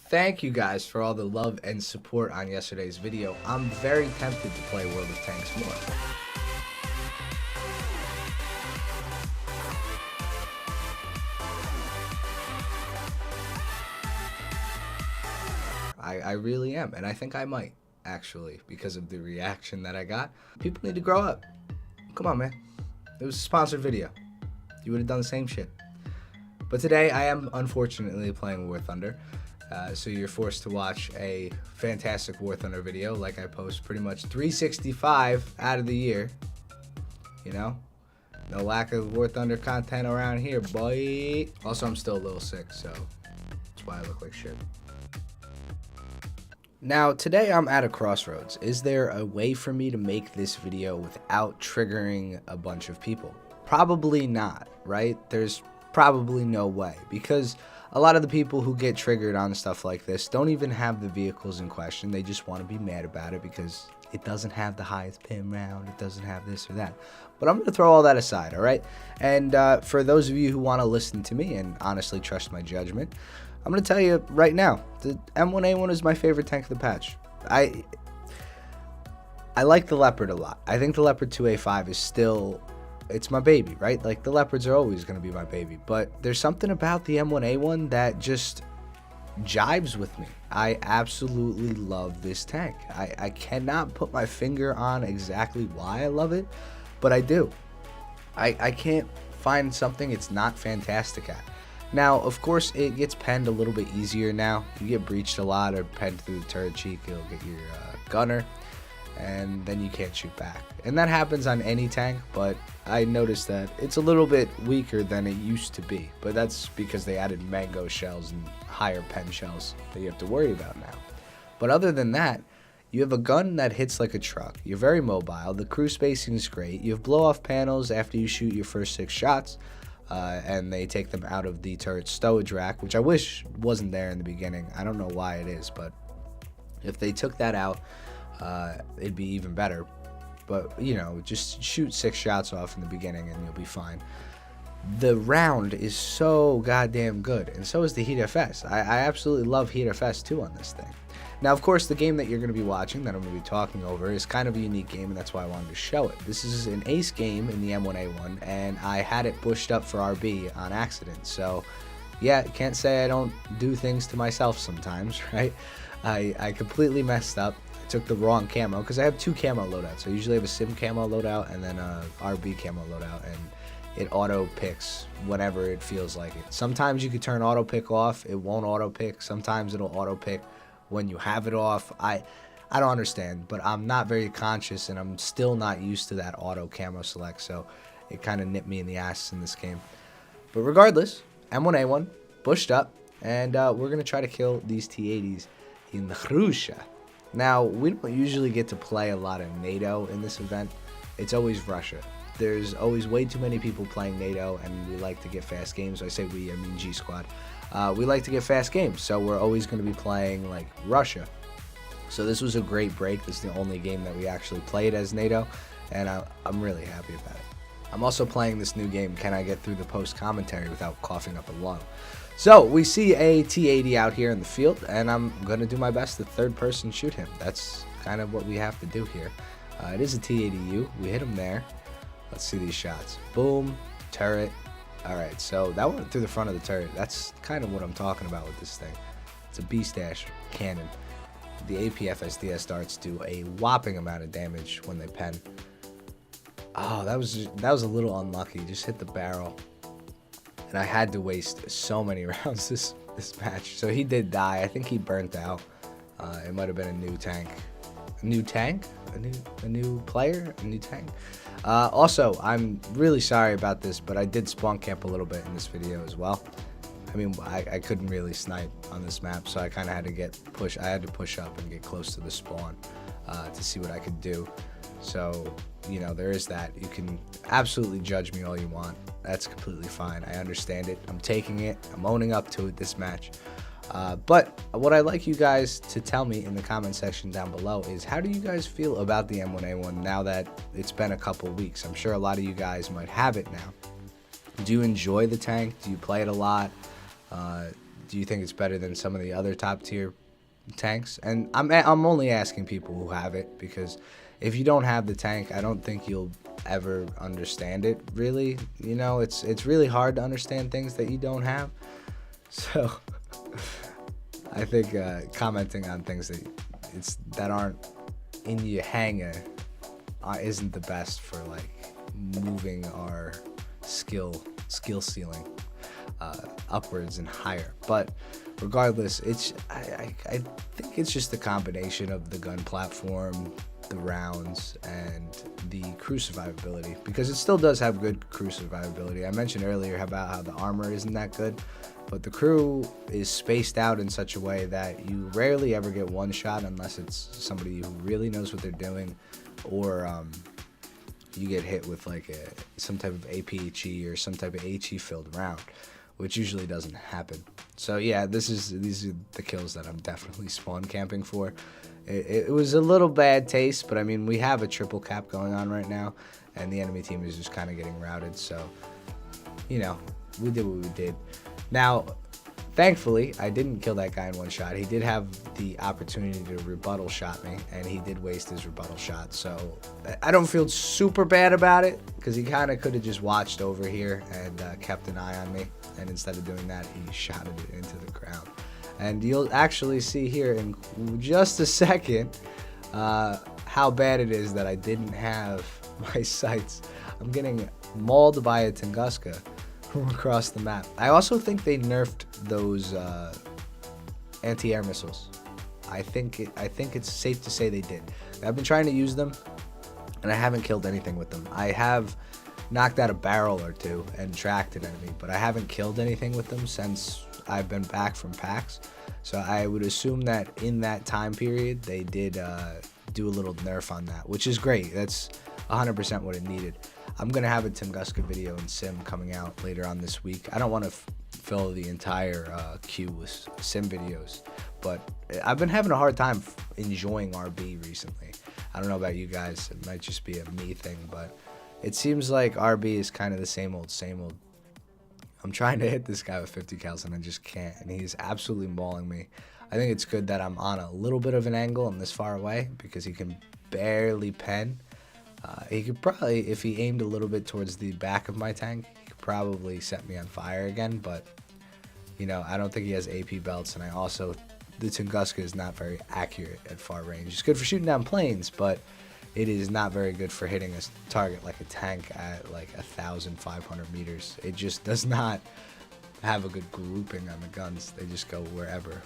Thank you guys for all the love and support on yesterday's video. I'm very tempted to play World of Tanks more. I really am, and I think I might, actually, because of the reaction that I got. People need to grow up. Come on, man. It was a sponsored video. You would have done the same shit. But today, I am unfortunately playing WarThunder. So you're forced to watch a fantastic WarThunder video, like I post pretty much 365 out of the year. You know? No lack of WarThunder content around here, boy. Also, I'm still a little sick, so that's why I look like shit. Now, today I'm at a crossroads. Is there a way for me to make this video without triggering a bunch of people? Probably not, right? There's probably no way, because a lot of the people who get triggered on stuff like this don't even have the vehicles in question. They just want to be mad about it because it doesn't have the highest pin round, it doesn't have this or that. But I'm going to throw all that aside, all right? And for those of you who want to listen to me and honestly trust my judgment, I'm going to tell you right now, the M1A1 is my favorite tank of the patch. I like the Leopard a lot. I think the Leopard 2A5 is still, it's my baby, right? Like, the Leopards are always going to be my baby. But there's something about the M1A1 that just jibes with me. I absolutely love this tank. I cannot put my finger on exactly why I love it, but I do. I can't find something it's not fantastic at. Now, of course, it gets penned a little bit easier now. You get breached a lot or penned through the turret cheek, it'll get your gunner, and then you can't shoot back. And that happens on any tank, but I noticed that it's a little bit weaker than it used to be. But that's because they added mango shells and higher pen shells that you have to worry about now. But other than that, you have a gun that hits like a truck. You're very mobile. The crew spacing is great. You have blow-off panels after you shoot your first 6 shots. And they take them out of the turret stowage rack, which I wish wasn't there in the beginning. I don't know why it is, but if they took that out, it'd be even better. But, you know, just shoot 6 shots off in the beginning and you'll be fine. The round is so goddamn good, and so is the Heat FS. I absolutely love Heat FS too on this thing. Now, of course, the game that you're going to be watching, that I'm going to be talking over, is kind of a unique game, and that's why I wanted to show it. This is an ace game in the M1A1, and I had it pushed up for RB on accident. So, yeah, can't say I don't do things to myself sometimes, right? I completely messed up. I took the wrong camo, because I have 2 camo loadouts. I usually have a sim camo loadout and then a RB camo loadout, and it auto picks whenever it feels like it. Sometimes you can turn auto pick off, it won't auto pick. Sometimes it'll auto pick when you have it off. I don't understand, but I'm not very conscious, and I'm still not used to that auto camo select, so it kind of nipped me in the ass in this game. But regardless, M1A1 bushed up, and we're gonna try to kill these T80s in the Russia. Now, we don't usually get to play a lot of NATO in this event. It's always Russia. There's always way too many people playing NATO, and we like to get fast games. I say we, I mean G Squad. We like to get fast games, so we're always going to be playing like Russia. So this was a great break. This is the only game that we actually played as NATO, and I'm really happy about it. I'm also playing this new game, Can I Get Through the Post Commentary Without Coughing Up a Lung? So we see a T80 out here in the field, and I'm going to do my best to third person shoot him. That's kind of what we have to do here. It is a T80U. We hit him there. Let's see these shots. Boom, turret. Alright, so that went through the front of the turret. That's kind of what I'm talking about with this thing. It's a B-stash cannon. The APFSDS darts do a whopping amount of damage when they pen. Oh, that was a little unlucky. Just hit the barrel. And I had to waste so many rounds this match. So he did die. I think he burnt out. It might have been a new tank. A new tank? A new player? A new tank? Also, I'm really sorry about this, but I did spawn camp a little bit in this video as well. I mean, I couldn't really snipe on this map, so I kind of had to I had to push up and get close to the spawn to see what I could do. So, you know, there is that. You can absolutely judge me all you want. That's completely fine. I understand it. I'm taking it. I'm owning up to it this match. But what I'd like you guys to tell me in the comment section down below is, how do you guys feel about the M1A1 now that it's been a couple weeks? I'm sure a lot of you guys might have it now. Do you enjoy the tank? Do you play it a lot? do you think it's better than some of the other top tier tanks? And I'm only asking people who have it, because if you don't have the tank, I don't think you'll ever understand it, really. You know, it's really hard to understand things that you don't have. So I think commenting on things that aren't in your hanger isn't the best for like moving our skill ceiling upwards and higher. But regardless, I think it's just the combination of the gun platform, the rounds, and the crew survivability, because it still does have good crew survivability. I mentioned earlier about how the armor isn't that good, but the crew is spaced out in such a way that you rarely ever get one shot unless it's somebody who really knows what they're doing, or you get hit with like some type of APHE or some type of HE filled round, which usually doesn't happen. So yeah, these are the kills that I'm definitely spawn camping for. It was a little bad taste, but I mean, we have a triple cap going on right now, and the enemy team is just kind of getting routed. So, you know, we did what we did. Now, thankfully, I didn't kill that guy in one shot. He did have the opportunity to rebuttal shot me, and he did waste his rebuttal shot. So I don't feel super bad about it, because he kind of could have just watched over here and kept an eye on me. And instead of doing that, he shot it into the ground. And you'll actually see here in just a second how bad it is that I didn't have my sights. I'm getting mauled by a Tunguska from across the map. I also think they nerfed those anti-air missiles. I think it's safe to say they did. I've been trying to use them, and I haven't killed anything with them. I have knocked out a barrel or two and tracked an enemy, but I haven't killed anything with them since I've been back from PAX. So I would assume that in that time period they did do a little nerf on that, which is great. That's 100% what it needed. I'm gonna have a Tunguska video in Sim coming out later on this week. I don't want to fill the entire queue with Sim videos, but I've been having a hard time enjoying RB recently. I don't know about you guys. It might just be a me thing, but it seems like RB is kind of the same old, same old. I'm trying to hit this guy with 50 cals and I just can't, and he's absolutely mauling me. I think it's good that I'm on a little bit of an angle and this far away, because he can barely pen. He could probably, if he aimed a little bit towards the back of my tank, he could probably set me on fire again, but, you know, I don't think he has AP belts, and the Tunguska is not very accurate at far range. It's good for shooting down planes, but it is not very good for hitting a target like a tank at like 1,500 meters. It just does not have a good grouping on the guns. They just go wherever.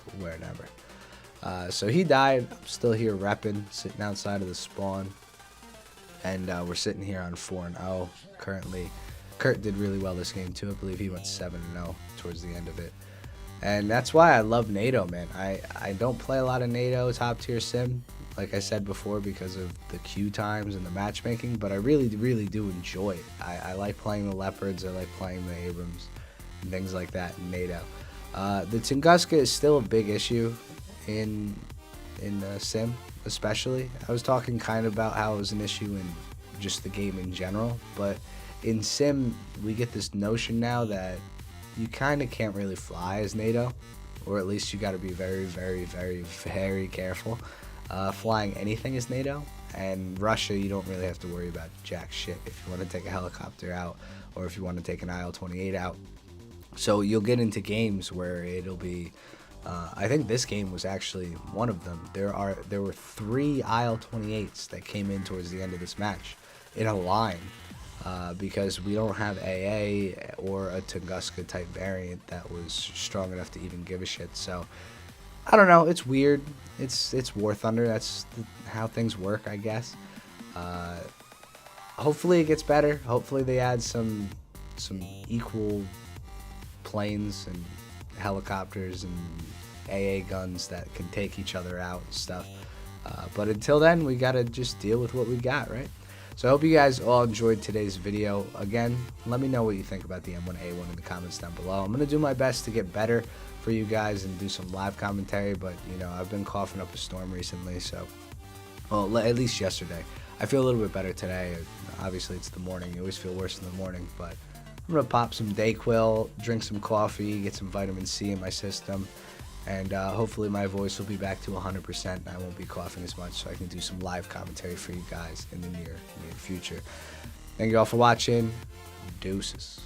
So he died. I'm still here repping, sitting outside of the spawn. And we're sitting here on 4-0 currently. Kurt did really well this game too. I believe he went 7-0 towards the end of it. And that's why I love NATO, man. I don't play a lot of NATO top tier sim, like I said before, because of the queue times and the matchmaking, but I really do enjoy it. I like playing the Leopards, I like playing the Abrams, and things like that in NATO. The Tunguska is still a big issue in sim, especially. I was talking kind of about how it was an issue in just the game in general, but in sim, we get this notion now that you kind of can't really fly as NATO, or at least you got to be very careful flying anything as NATO. And Russia, you don't really have to worry about jack shit if you want to take a helicopter out, or if you want to take an IL-28 out. So you'll get into games where it'll be I think this game was actually one of them. There were 3 IL-28s that came in towards the end of this match in a line, because we don't have AA or a Tunguska type variant that was strong enough to even give a shit. So I don't know, it's weird. It's WarThunder. That's how things work, I guess. Hopefully it gets better. Hopefully they add some equal planes and helicopters and AA guns that can take each other out and stuff. But until then, we gotta just deal with what we got, right? So I hope you guys all enjoyed today's video. Again, let me know what you think about the M1A1 in the comments down below. I'm gonna do my best to get better for you guys and do some live commentary, but you know, I've been coughing up a storm recently, so, well, at least yesterday. I feel a little bit better today. Obviously it's the morning. You always feel worse in the morning, but I'm gonna pop some Dayquil, drink some coffee, get some vitamin C in my system, and hopefully my voice will be back to 100% and I won't be coughing as much, so I can do some live commentary for you guys in the near future. Thank you all for watching. Deuces.